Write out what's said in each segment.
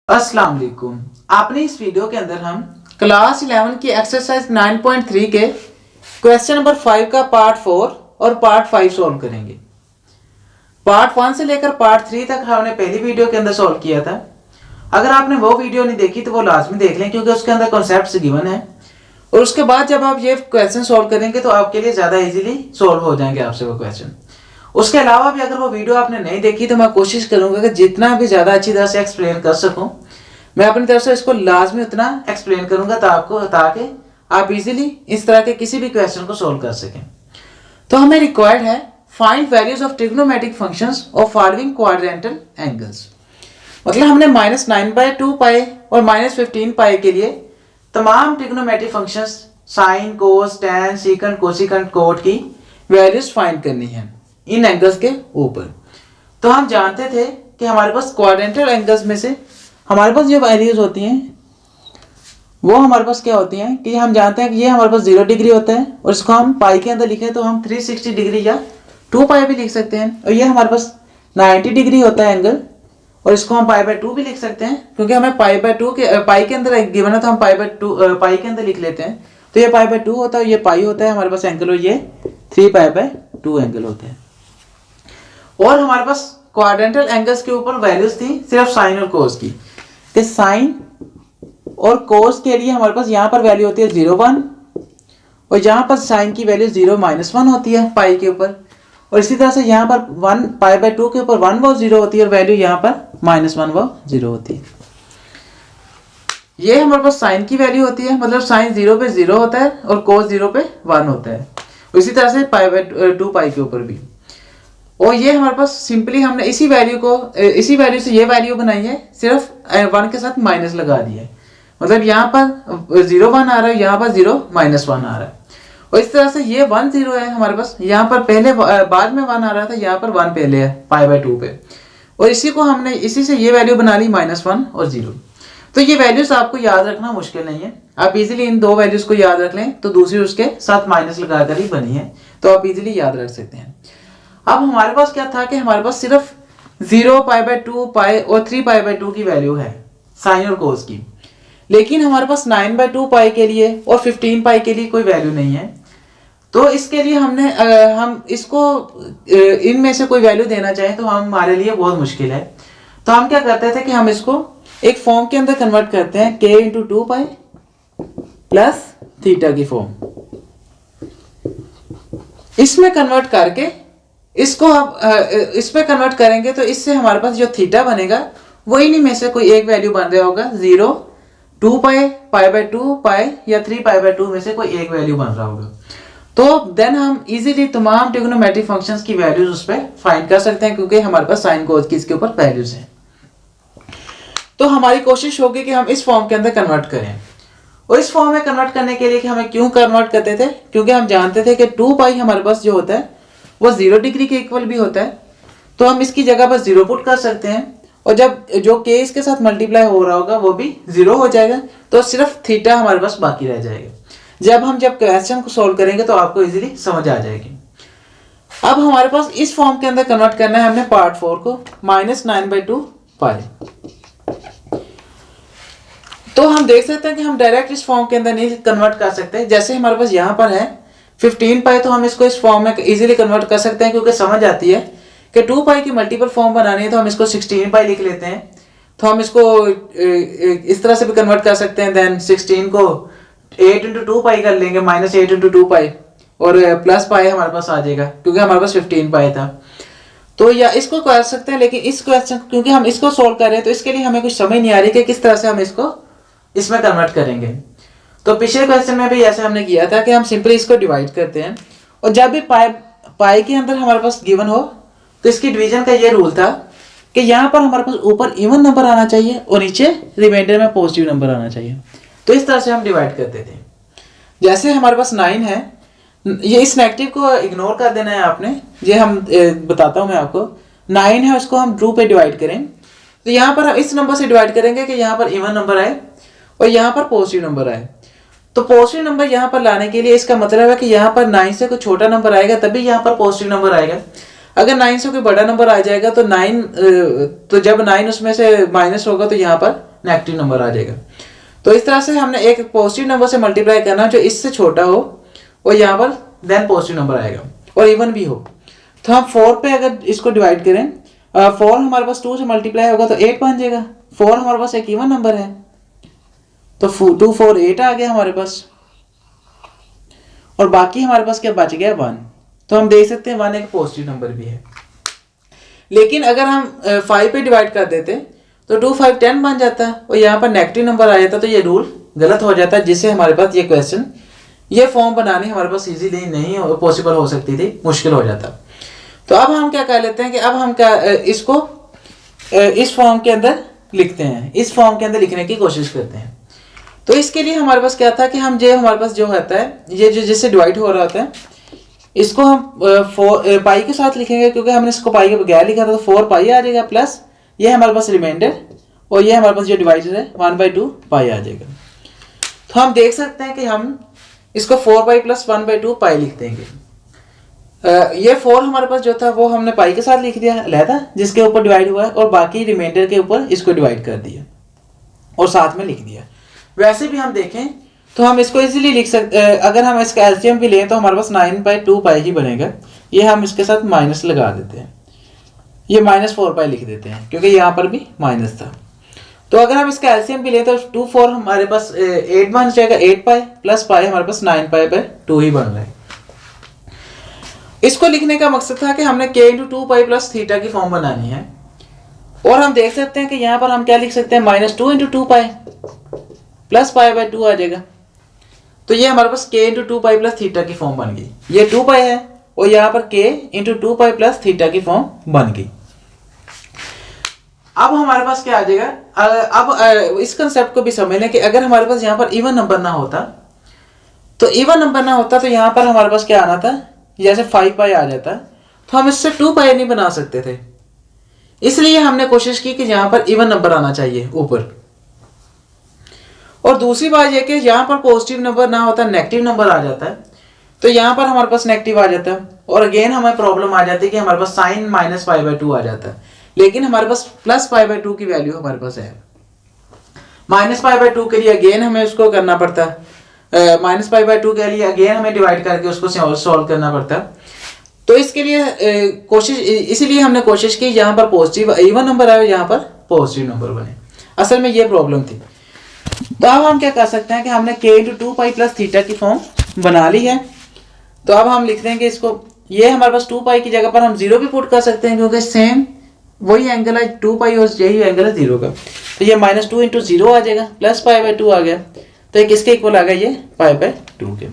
अस्सलाम वालेकुम। आपने इस वीडियो के अंदर हम क्लास 11 की एक्सरसाइज 9.3 के क्वेश्चन नंबर 5 का पार्ट 4 और पार्ट 5 सॉल्व करेंगे। पार्ट 1 से लेकर पार्ट 3 तक हमने पहली वीडियो के अंदर सॉल्व किया था। अगर आपने वो वीडियो नहीं देखी तो वो लाजमी देख लें, क्योंकि उसके अंदर कॉन्सेप्ट्स गिवन है और उसके बाद जब आप ये क्वेश्चन सॉल्व करेंगे तो आपके लिए ज़्यादा इजीली सॉल्व हो जाएंगे आपसे वो क्वेश्चन। उसके अलावा भी अगर वो वीडियो आपने नहीं देखी तो मैं कोशिश करूंगा कि जितना भी ज़्यादा अच्छी तरह से एक्सप्लेन कर सकूं, मैं अपनी तरफ से इसको लाजमी उतना एक्सप्लेन करूंगा ताकि आप इजीली इस तरह के किसी भी क्वेश्चन को सॉल्व कर सकें। तो हमें रिक्वायर्ड है find values of trigonometric functions of following quadrantal angles. मतलब हमने -9/2 पाई और -15 पाई के लिए तमाम ट्रिग्नोमेट्रिक फंक्शंस साइन, कोस, टैन, सीकेंट, कोसिकेंट, कोट की वैल्यूज फाइंड करनी है इन एंगल्स के ऊपर। तो हम जानते थे कि हमारे पास क्वाड्रेंटल एंगल्स में से हमारे पास जो वैल्यूज होती हैं वो हमारे पास क्या होती हैं कि हम जानते हैं कि ये हमारे पास 0 डिग्री होता है और इसको हम पाई के अंदर लिखें तो हम 360 डिग्री या 2 पाई भी लिख सकते हैं। और ये हमारे पास 90 डिग्री होता है एंगल और इसको हम π/2 भी लिख सकते हैं, क्योंकि हमें π/2 के पाई के अंदर गिवन है तो हम पाई के अंदर लिख लेते हैं। तो ये π/2 होता है, ये पाई होता है हमारे पास एंगल, और ये 3π/2 एंगल होता है। और हमारे पास क्वाड्रेंटल एंगल्स के ऊपर वैल्यूज थी सिर्फ साइन और कोस की। तो साइन और कोस के लिए हमारे पास यहाँ पर वैल्यू होती है 0, 1 और यहाँ पर साइन की वैल्यू 0, -1 होती है पाई के ऊपर। और इसी तरह से यहाँ पर 1 π/2 के ऊपर 1 व 0 होती है और वैल्यू यहाँ पर -1 व 0 होती है। ये हमारे पास साइन की वैल्यू होती है, मतलब साइन 0 पे 0 होता है और कोस 0 पे 1 होता है। इसी तरह से π/2 पाई के ऊपर भी। और ये हमारे पास सिंपली हमने इसी वैल्यू से ये वैल्यू बनाई है, सिर्फ 1 के साथ माइनस लगा दिया है। मतलब यहाँ पर 0, 1 आ रहा है, यहाँ पर 0, -1 आ रहा है। और इस तरह से ये 1, 0 है हमारे पास, यहाँ पर पहले बाद में 1 आ रहा था, यहाँ पर 1 पहले है π/2 पे। और इसी से ये वैल्यू बना ली -1 और 0। तो ये वैल्यूज आपको याद रखना मुश्किल नहीं है, आप इजीली इन दो वैल्यूज को याद रख लें तो दूसरी उसके साथ माइनस लगाकर ही बनी है, तो आप इजीली याद रख सकते हैं। अब हमारे पास क्या था कि हमारे पास सिर्फ 0, π/2 पाई और 3π/2 की वैल्यू है साइन और कोस की, लेकिन हमारे पास 9/2 पाई के लिए और 15 पाई के लिए कोई वैल्यू नहीं है। तो इसके लिए हम इसको इनमें से कोई वैल्यू देना चाहें तो हमारे लिए बहुत मुश्किल है। तो हम क्या करते थे कि हम इसको एक फॉर्म के अंदर कन्वर्ट करते हैं, k × 2 पाई प्लस थीटा की फॉर्म। इसमें कन्वर्ट करके इसको आप इसमें कन्वर्ट करेंगे तो इससे हमारे पास जो थीटा बनेगा वो इन्हीं में से कोई एक वैल्यू बन रहा होगा, 0, 2 पाई, π/2 पाई या 3π/2 में से कोई एक वैल्यू बन रहा होगा। तो देन हम इजीली तमाम ट्रिग्नोमेट्रिक फंक्शंस की वैल्यूज उस पर फाइंड कर सकते हैं, क्योंकि हमारे पास साइन कोस की इसके ऊपर वैल्यूज हैं। तो हमारी कोशिश होगी कि हम इस फॉर्म के अंदर कन्वर्ट करें। और इस फॉर्म में कन्वर्ट करने के लिए कि हमें क्यों कन्वर्ट करते थे, क्योंकि हम जानते थे कि 2 पाई हमारे पास जो होता है वो 0 डिग्री के इक्वल भी होता है, तो हम इसकी जगह पर 0 पुट कर सकते हैं और जब जो k इसके साथ मल्टीप्लाई हो रहा होगा वो भी 0 हो जाएगा, तो सिर्फ थीटा हमारे पास बाकी रह जाएगा। जब क्वेश्चन को सॉल्व करेंगे तो आपको इजीली समझ आ जाएगी। अब हमारे पास इस फॉर्म के अंदर कन्वर्ट करना है हमने पार्ट 4 को, -9/2 पाई। तो हम देख सकते हैं कि हम डायरेक्ट इस फॉर्म के अंदर नहीं कन्वर्ट कर सकते। जैसे हमारे पास यहाँ पर है 15 पाई, तो हम इसको इस फॉर्म में इजीली कन्वर्ट कर सकते हैं, क्योंकि समझ आती है कि 2 पाई की मल्टीपल फॉर्म बनानी है तो हम इसको 16 पाई लिख लेते हैं। तो हम इसको इस तरह से भी कन्वर्ट कर सकते हैं। देन 16 को 8 × 2 पाई कर लेंगे, -8 × 2 पाई और प्लस पाई हमारे पास आ जाएगा, क्योंकि हमारे पास 15 पाई था। तो या इसको कर सकते हैं, लेकिन इस क्वेश्चन क्योंकि हम इसको सोल्व कर रहे हैं तो इसके लिए हमें कुछ समझ नहीं आ रही कि किस तरह से हम इसको इसमें कन्वर्ट करेंगे। तो पिछले क्वेश्चन में भी ऐसे हमने किया था कि हम सिंपली इसको डिवाइड करते हैं, और जब भी पाई के अंदर हमारे पास गिवन हो तो इसकी डिवीजन का ये रूल था कि यहाँ पर हमारे पास ऊपर इवन नंबर आना चाहिए और नीचे रिमाइंडर में पॉजिटिव नंबर आना चाहिए। तो इस तरह से हम डिवाइड करते थे। जैसे हमारे पास 9 है, ये इस नेगेटिव को इग्नोर कर देना है आपने, ये हम बताता हूँ मैं आपको। 9 है, उसको हम 2 पे डिवाइड करें तो यहाँ पर हम इस नंबर से डिवाइड करेंगे कि यहाँ पर इवन नंबर आए और यहाँ पर पॉजिटिव नंबर आए। तो पॉजिटिव नंबर यहाँ पर लाने के लिए इसका मतलब है कि यहाँ पर 9 से कोई छोटा नंबर आएगा तभी यहाँ पर पॉजिटिव नंबर आएगा। अगर 9 से कोई बड़ा नंबर आ जाएगा तो 9 तो जब 9 उसमें से माइनस होगा तो यहाँ पर नेगेटिव नंबर आ जाएगा। तो इस तरह से हमने एक पॉजिटिव नंबर से मल्टीप्लाई करना जो इससे छोटा हो और यहाँ पर देन पॉजिटिव नंबर आएगा और इवन भी हो। तो हम 4 पे अगर इसको डिवाइड करें, 4 हमारे पास 2 से मल्टीप्लाई होगा तो 8 बन जाएगा। 4 हमारे पास एक इवन नंबर है तो 2 4 8 आ गया हमारे पास, और बाकी हमारे पास क्या बच गया 1। तो हम देख सकते हैं 1 एक पॉजिटिव नंबर भी है। लेकिन अगर हम 5 पे डिवाइड कर देते तो 2 5 10 बन जाता और यहाँ पर नेगेटिव नंबर आ जाता, तो ये रूल गलत हो जाता, जिससे हमारे पास ये क्वेश्चन ये फॉर्म बनानी हमारे पास इजीली नहीं पॉसिबल हो सकती थी, मुश्किल हो जाता। तो अब हम क्या कर लेते हैं कि अब हम क्या इसको इस फॉर्म के अंदर लिखते हैं, इस फॉर्म के अंदर लिखने की कोशिश करते हैं। तो इसके लिए हमारे पास क्या था कि हम जो हमारे पास जो होता है ये जो जिससे डिवाइड हो रहा होता है इसको हम पाई के साथ लिखेंगे, क्योंकि हमने इसको पाई के बगैर लिखा था तो 4 पाई आ जाएगा प्लस ये हमारे पास रिमाइंडर और ये हमारे पास जो डिवाइडर है 1/2 पाई आ जाएगा। तो हम देख सकते हैं कि हम इसको 4 पाई प्लस 1/2 पाई लिख देंगे। ये 4 हमारे पास जो था वो हमने पाई के साथ लिख दिया अलहदा जिसके ऊपर डिवाइड हुआ है, और बाकी रिमाइंडर के ऊपर इसको डिवाइड कर दिया और साथ में लिख दिया। वैसे भी हम देखें तो हम इसको इजीली लिख सकते, अगर हम इसका एलसीएम भी लें तो हमारे पास 9/2 पाई ही बनेगा। ये हम इसके साथ माइनस लगा देते हैं, ये -4 पाई लिख देते हैं क्योंकि यहाँ पर भी माइनस था। तो अगर हम इसका एलसीएम भी लें तो 2 4 हमारे पास 8 बन जाएगा, 8 पाई प्लस पाई हमारे पास 9/2 ही बन रहा है। इसको लिखने का मकसद था कि हमने k × 2 पाई प्लस थीटा की फॉर्म बनानी है, और हम देख सकते हैं कि यहाँ पर हम क्या लिख सकते हैं -2 × 2 पाई प्लस पाई/2 आ जाएगा। तो ये हमारे पास k × 2 पाई प्लस थीटा की फॉर्म बन गई। ये 2 पाई है और यहाँ पर k × 2 पाई प्लस थीटा की फॉर्म बन गई। अब हमारे पास क्या आ जाएगा, अब इस कंसेप्ट को भी समझ लें कि अगर हमारे पास यहाँ पर इवन नंबर ना होता तो यहाँ पर हमारे पास क्या आना था, जैसे 5 पाई आ जाता तो हम इससे 2 पाई नहीं बना सकते थे। इसलिए हमने कोशिश की कि यहाँ पर इवन नंबर आना चाहिए ऊपर। और दूसरी बात यह कि यहाँ पर पॉजिटिव नंबर ना होता नेगेटिव नंबर आ जाता है, तो यहाँ पर हमारे पास नेगेटिव आ जाता है और अगेन हमें प्रॉब्लम आ जाती है कि हमारे पास साइन -π/2 आ जाता है, लेकिन हमारे पास +π/2 की वैल्यू हमारे पास है। -π/2 के लिए अगेन हमें उसको करना पड़ता है, -π/2 के लिए अगेन हमें डिवाइड करके उसको सॉल्व करना पड़ता है। तो इसके लिए इसीलिए हमने कोशिश की यहाँ पर पॉजिटिव इवन नंबर आए, यहाँ पर पॉजिटिव नंबर बने। असल में ये प्रॉब्लम थी। तो अब हम क्या कर सकते हैं कि हमने k × 2 पाई प्लस थीटा की फॉर्म बना ली है। तो अब हम लिख देंगे इसको, ये हमारे पास 2 पाई की जगह पर हम 0 भी पुट कर सकते हैं क्योंकि सेम वही एंगल है 2 पाई और यही एंगल है 0 का। तो ये -2 × 0 आ जाएगा प्लस π/2 आ गया, तो ये किसके इक्वल आ गया, ये π/2 के।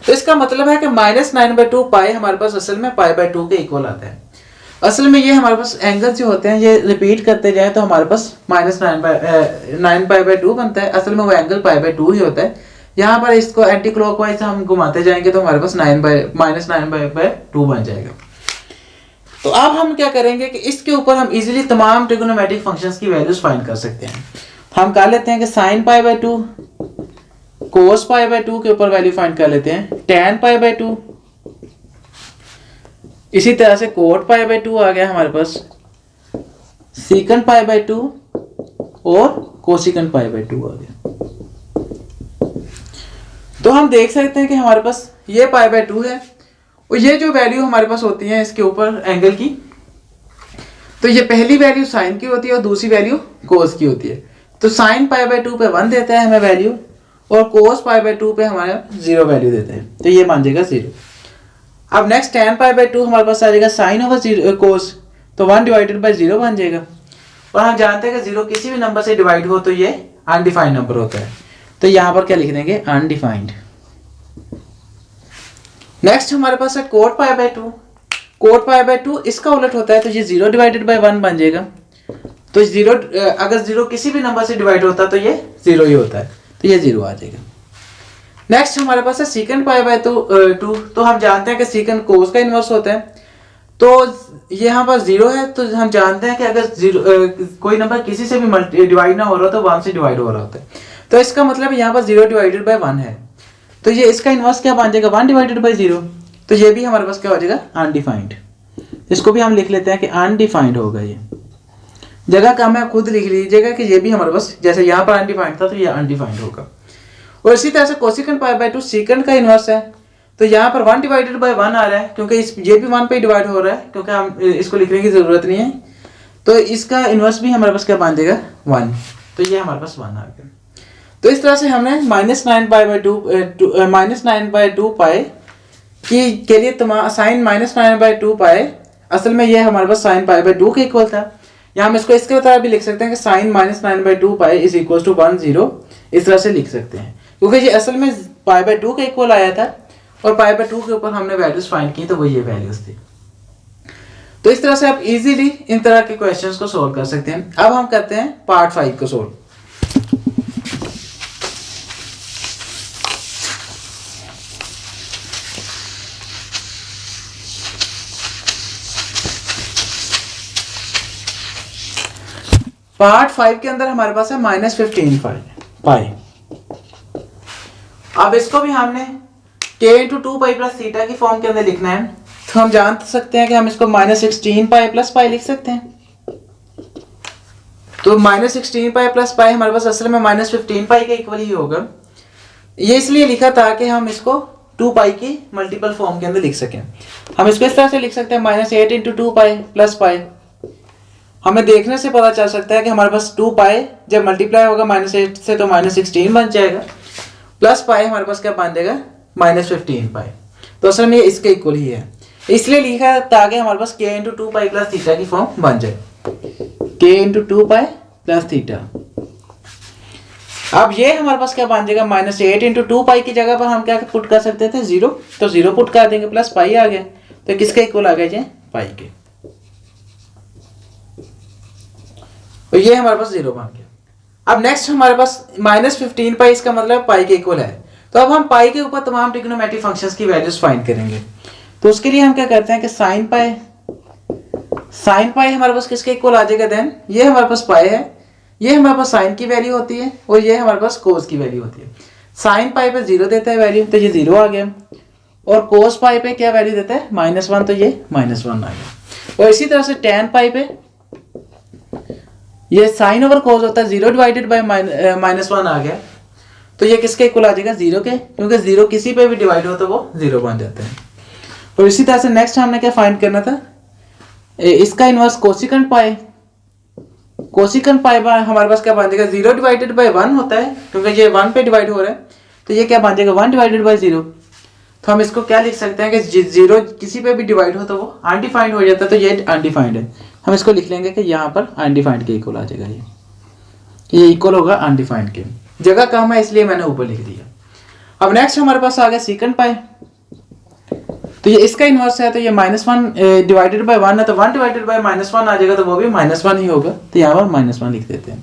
तो इसका मतलब है कि -9/2 पाई हमारे पास असल में π/2 के इक्वल आता है। असल में ये हमारे पास एंगल जो होते हैं ये रिपीट करते जाए तो हमारे पास -9π/2 बनता है। असल में वो एंगल π/2 ही होता है। यहाँ पर इसको एंटी क्लॉकवाइज हम घुमाते जाएंगे तो हमारे पास -9π/2 बन जाएगा। तो अब हम क्या करेंगे कि इसके ऊपर हम इजीली तमाम ट्रिग्नोमेट्रिक फंक्शंस की वैल्यूज फाइंड कर सकते हैं। हम कर लेते हैं कि sin π/2 cos π/2 के ऊपर वैल्यू फाइंड कर लेते हैं, tan π/2, इसी तरह से cot π/2 आ गया हमारे पास, secant π/2 और cosecant π/2 आ गया। तो हम देख सकते हैं कि हमारे पास ये π/2 है और ये जो वैल्यू हमारे पास होती है इसके ऊपर एंगल की, तो ये पहली वैल्यू साइन की होती है और दूसरी वैल्यू कोस की होती है। तो साइन π/2 पे 1 देता है हमें वैल्यू और कोस π/2 पे हमारा 0 वैल्यू देते हैं, तो ये मान जाएगा 0। अब नेक्स्ट tan π/2 हमारे पास आ जाएगा साइन ओवर कोस, तो 1/0 बन जाएगा। और हम जानते हैं कि 0 किसी भी नंबर से डिवाइड हो तो ये अनडिफाइंड नंबर होता है, तो यहाँ पर क्या लिख देंगे, अनडिफाइंड। नेक्स्ट हमारे पास है कोट π/2। कोट π/2 इसका उलट होता है, तो ये 0/1 बन जाएगा। तो 0 अगर 0 किसी भी नंबर से डिवाइड होता तो ये 0 ही होता है, तो ये 0 आ जाएगा। नेक्स्ट हमारे पास है secant π/2। तो हम जानते हैं कि secant कोस का इनवर्स होता है, तो यहाँ पर 0 है, तो हम जानते हैं कि अगर कोई नंबर किसी से भी डिवाइड ना हो रहा तो 1 से डिवाइड हो रहा होता है। तो इसका मतलब यहाँ पर 0/1 है, तो ये इसका इनवर्स क्या बन जाएगा, 1/0। तो ये भी हमारे पास क्या हो जाएगा, अनडिफाइंड। इसको भी हम लिख लेते हैं कि अनडिफाइंड होगा ये। जगह का मैं खुद लिख लीजिएगा कि ये भी हमारे पास, जैसे यहाँ पर अनडिफाइंड था तो ये अनडिफाइंड होगा। और इसी तरह से कोसिकेंट पाई बाय 2 सीकेंट का इनवर्स है, तो यहाँ पर 1 डिवाइडेड बाय 1 आ रहा है, क्योंकि ये भी 1 पे डिवाइड हो रहा है, क्योंकि हम इसको लिखने की जरूरत नहीं है, तो इसका इनवर्स भी हमारे पास क्या बन जाएगा 1, तो ये हमारे पास 1 आ गया। तो इस तरह से हमने -9 पाई बाय 2 पाई के लिए साइन -9/2 पाई, असल में ये हमारे पास साइन पाई बाय 2 के इक्वल था। या हम इसको इसके तरह भी लिख सकते हैं कि sine -9/2 pi is equal to 1 0, इस तरह से लिख सकते हैं, क्योंकि ये असल में पाई बाय 2 के इक्वल आया था और पाई बाय 2 के ऊपर हमने वैल्यूज फाइंड की, तो वो ये वैल्यूज थी। तो इस तरह से आप इजीली इन तरह के क्वेश्चंस को सोल्व कर सकते हैं। अब हम करते हैं पार्ट 5 को सोल्व। पार्ट 5 के अंदर हमारे पास है -15 पाई। अब इसको भी हमने k × 2 पाई प्लस थीटा की फॉर्म के अंदर लिखना है, तो हम जान सकते हैं कि हम इसको -16 पाई प्लस पाई लिख सकते हैं। तो -16 पाई प्लस पाई हमारे पास असल में -15 पाई के इक्वल ही होगा। ये इसलिए लिखा था कि हम इसको 2 पाई की मल्टीपल फॉर्म के अंदर लिख सकें। हम इसको इस तरह से लिख सकते हैं -8 × 2 पाई प्लस पाई। हमें देखने से पता चल सकता है कि हमारे पास 2 पाई जब मल्टीप्लाई होगा -8 से तो -16 बन जाएगा, प्लस पाई हमारे पास क्या बन जाएगा -15 पाई। तो असल में ये इसके इक्वल ही है, इसलिए लिखा है ताकि हमारे पास k × 2 पाई प्लस थीटा की फॉर्म बन जाए, k × 2 पाई प्लस थीटा। अब ये हमारे पास क्या बन जाएगा -8 × 2 पाई की जगह पर हम क्या पुट कर सकते थे 0, तो 0 पुट कर देंगे, प्लस पाई आ गया, तो किसके इक्वल आ गया जी पाई के, तो ये हमारे पास 0 बन गया। अब नेक्स्ट हमारे पास -15 पाई, इसका मतलब पाई के इक्वल है, तो अब हम पाई के ऊपर तमाम ट्रिग्नोमेट्रिक फंक्शंस की वैल्यूज फाइंड करेंगे। तो उसके लिए हम क्या करते हैं कि साइन पाई हमारे पास किसके इक्वल आ जाएगा देन, ये हमारे पास पाई है, ये हमारे पास साइन की वैल्यू होती है और ये हमारे पास कोस की वैल्यू होती है। साइन पाई पे 0 देता है वैल्यू, तो ये 0 आ गया, और कोस पाई पे क्या वैल्यू देता है -1, तो ये -1 आ गया। और इसी तरह से टेन पाई पे ये साइन ओवर कोस होता है, 0 डिवाइडेड बाय -1 आ गया, तो ये किसके इक्वल आ जाएगा 0 के, क्योंकि 0 किसी पे भी डिवाइड हो तो वो 0 बन जाता है। और इसी तरह से नेक्स्ट हमने क्या फाइंड करना था, इसका इनवर्स कोसिकेंट पाई हमारे पास क्या बन जाएगा 0 डिवाइडेड बाय 1 होता है, क्योंकि ये 1 पे डिवाइड हो रहा है, तो ये क्या बन जाएगा 1 डिवाइडेड बाय 0। तो हम इसको क्या लिख सकते हैं कि 0 किसी पे भी डिवाइड हो तो वो अनडिफाइंड हो जाता है, तो ये अनडिफाइंड है। हम इसको लिख लेंगे कि यहाँ पर अनडिफाइंड के इक्वल आ जाएगा, ये इक्वल होगा अनडिफाइंड के, जगह कम है इसलिए मैंने ऊपर लिख दिया। अब नेक्स्ट हमारे पास आ गया सीकेंट पाई, तो ये इसका इनवर्स है, तो ये -1 डिवाइडेड बाय 1 है, तो 1 डिवाइडेड बाय -1 आ जाएगा, तो वो भी -1 ही होगा, तो यहाँ पर -1 लिख देते हैं।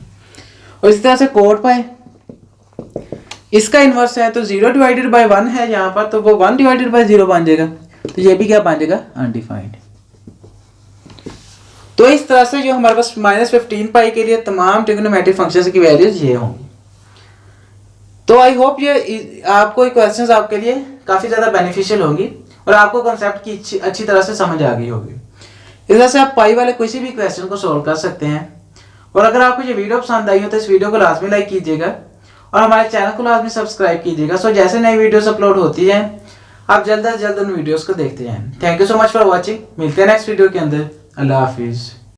और इस तरह से कोट पाई, इसका इनवर्स है, तो 0 डिवाइडेड बाय 1 है यहाँ पर, तो वो 1 डिवाइडेड बाय 0 बन जाएगा, तो ये भी क्या बन जाएगा अनडिफाइंड। तो इस तरह से जो हमारे पास -15 पाई के लिए तमाम ट्रिग्नोमेट्रिक फंक्शंस की वैल्यूज ये होंगी। तो आई होप ये आपको क्वेश्चंस आपके लिए काफी ज्यादा बेनिफिशियल होंगी और आपको कॉन्सेप्ट की अच्छी तरह से समझ आ गई होगी। इस तरह से आप पाई वाले किसी भी क्वेश्चन को सोल्व कर सकते हैं। और अगर आपको ये वीडियो पसंद आई हो तो इस वीडियो को लाजमी लाइक कीजिएगा और हमारे चैनल को लाजमी सब्सक्राइब कीजिएगा। सो जैसे नई वीडियोस अपलोड होती हैं आप जल्द से जल्द उन वीडियोस को देखते हैं। Thank you so much for watching. मिलते हैं नेक्स्ट वीडियो के अंदर। अल्लाह हाफिज़।